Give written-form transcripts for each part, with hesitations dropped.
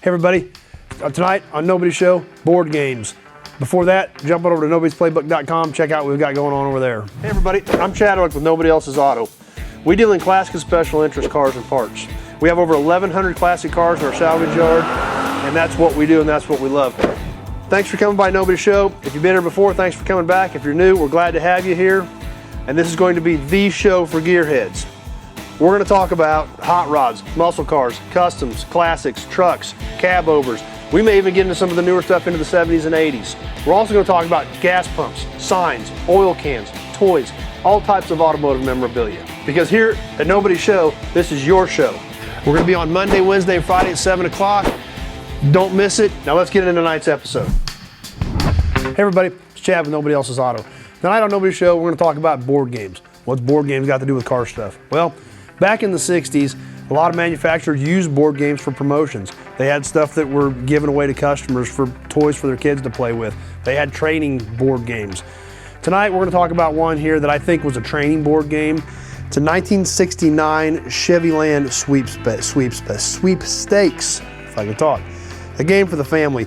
Hey everybody, tonight on Nobody's Show, board games. Before that, jump on over to nobodysplaybook.com, check out what we've got going on over there. Hey everybody, I'm Chadwick with Nobody Else's Auto. We deal in classic and special interest cars and parts. We have over 1,100 classic cars in our salvage yard, and that's what we do and that's what we love. Thanks for coming by Nobody's Show. If you've been here before, thanks for coming back. If you're new, we're glad to have you here. And this is going to be the show for gearheads. We're going to talk about hot rods, muscle cars, customs, classics, trucks, cab overs. We may even get into some of the newer stuff into the 70s and 80s. We're also going to talk about gas pumps, signs, oil cans, toys, all types of automotive memorabilia. Because here at Nobody's Show, this is your show. We're going to be on Monday, Wednesday, and Friday at 7 o'clock. Don't miss it. Now let's get into tonight's episode. Hey everybody, it's Chad with Nobody Else's Auto. Tonight on Nobody's Show, we're going to talk about board games. What's board games got to do with car stuff? Well, back in the 60s, a lot of manufacturers used board games for promotions. They had stuff that were given away to customers for toys for their kids to play with. They had training board games. Tonight, we're going to talk about one here that I think was a training board game. It's a 1969 Chevyland sweepstakes, if I can talk. A game for the family.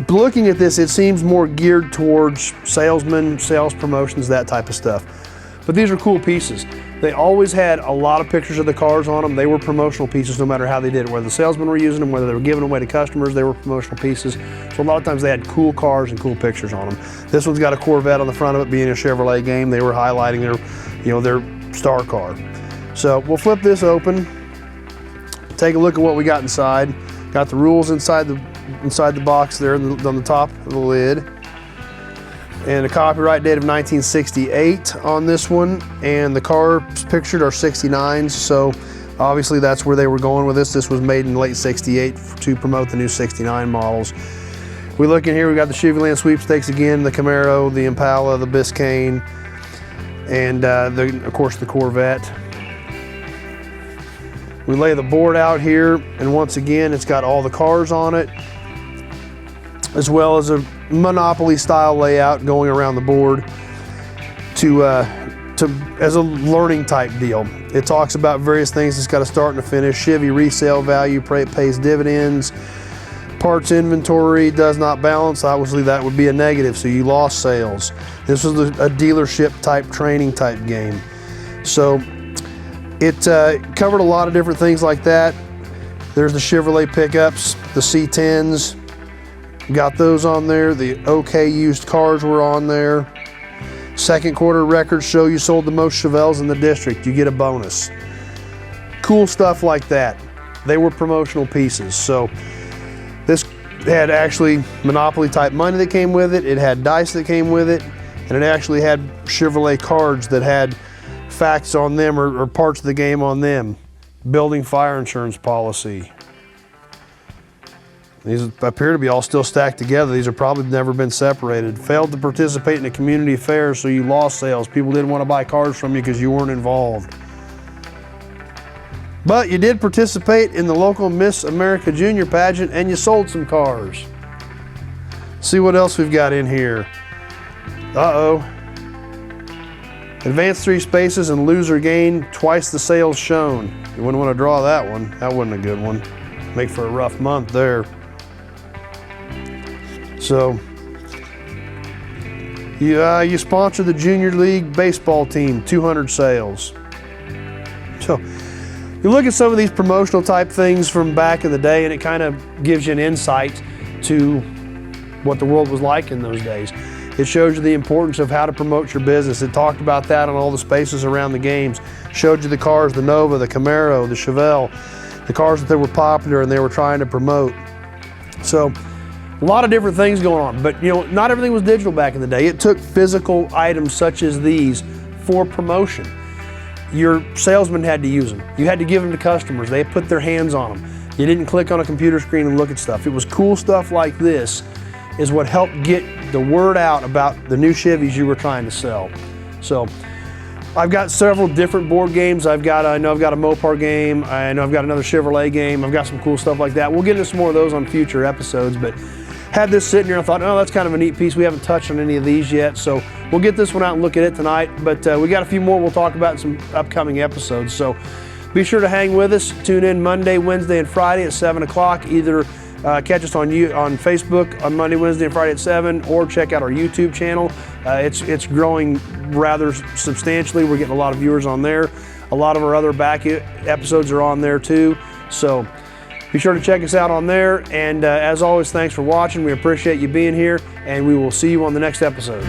Looking at this, it seems more geared towards salesmen, sales promotions, that type of stuff. But these are cool pieces. They always had a lot of pictures of the cars on them. They were promotional pieces no matter how they did it. Whether the salesmen were using them, whether they were giving away to customers, they were promotional pieces. So a lot of times they had cool cars and cool pictures on them. This one's got a Corvette on the front of it, being a Chevrolet game. They were highlighting their star car. So we'll flip this open, take a look at what we got inside. Got the rules inside the box there on the top of the lid. And a copyright date of 1968 on this one, and the cars pictured are 69s, so obviously that's where they were going with this. This was made in late 68 to promote the new 69 models. We look in here, we got the Chevyland sweepstakes again, the Camaro, the Impala, the Biscayne, and of course the Corvette. We lay the board out here, and once again it's got all the cars on it, as well as a Monopoly style layout going around the board as a learning type deal. It talks about various things. It's got a start and a finish. Chevy resale value pays dividends. Parts inventory does not balance. Obviously that would be a negative, so you lost sales. This was a dealership type training type game. So it covered a lot of different things like that. There's the Chevrolet pickups, the C10s. Got those on there. The OK used cars were on there. Second quarter records show you sold the most Chevelles in the district. You get a bonus. Cool stuff like that. They were promotional pieces. So this had actually Monopoly type money that came with it. It had dice that came with it. And it actually had Chevrolet cards that had facts on them or parts of the game on them. Building fire insurance policy. These appear to be all still stacked together. These have probably never been separated. Failed to participate in a community fair, so you lost sales. People didn't want to buy cars from you because you weren't involved. But you did participate in the local Miss America Junior pageant and you sold some cars. See what else we've got in here. Uh-oh. Advance 3 spaces and loser gain twice the sales shown. You wouldn't want to draw that one. That wasn't a good one. Make for a rough month there. So, you sponsor the Junior League baseball team, 200 sales. So, you look at some of these promotional type things from back in the day and it kind of gives you an insight to what the world was like in those days. It shows you the importance of how to promote your business. It talked about that on all the spaces around the games. Showed you the cars, the Nova, the Camaro, the Chevelle, the cars that they were popular and they were trying to promote. So, a lot of different things going on, but not everything was digital back in the day. It took physical items such as these for promotion. Your salesman had to use them. You had to give them to customers. They put their hands on them. You didn't click on a computer screen and look at stuff. It was cool stuff like this is what helped get the word out about the new Chevys you were trying to sell. So I've got several different board games. I know I've got a Mopar game. I know I've got another Chevrolet game. I've got some cool stuff like that. We'll get into some more of those on future episodes, but had this sitting here and I thought, oh, that's kind of a neat piece. We haven't touched on any of these yet, so we'll get this one out and look at it tonight. But we got a few more we'll talk about in some upcoming episodes. So be sure to hang with us. Tune in Monday, Wednesday, and Friday at 7 o'clock, either catch us on Facebook on Monday, Wednesday, and Friday at 7, or check out our YouTube channel. It's growing rather substantially. We're getting a lot of viewers on there. A lot of our other back episodes are on there too. So be sure to check us out on there. And as always, thanks for watching. We appreciate you being here, and we will see you on the next episode.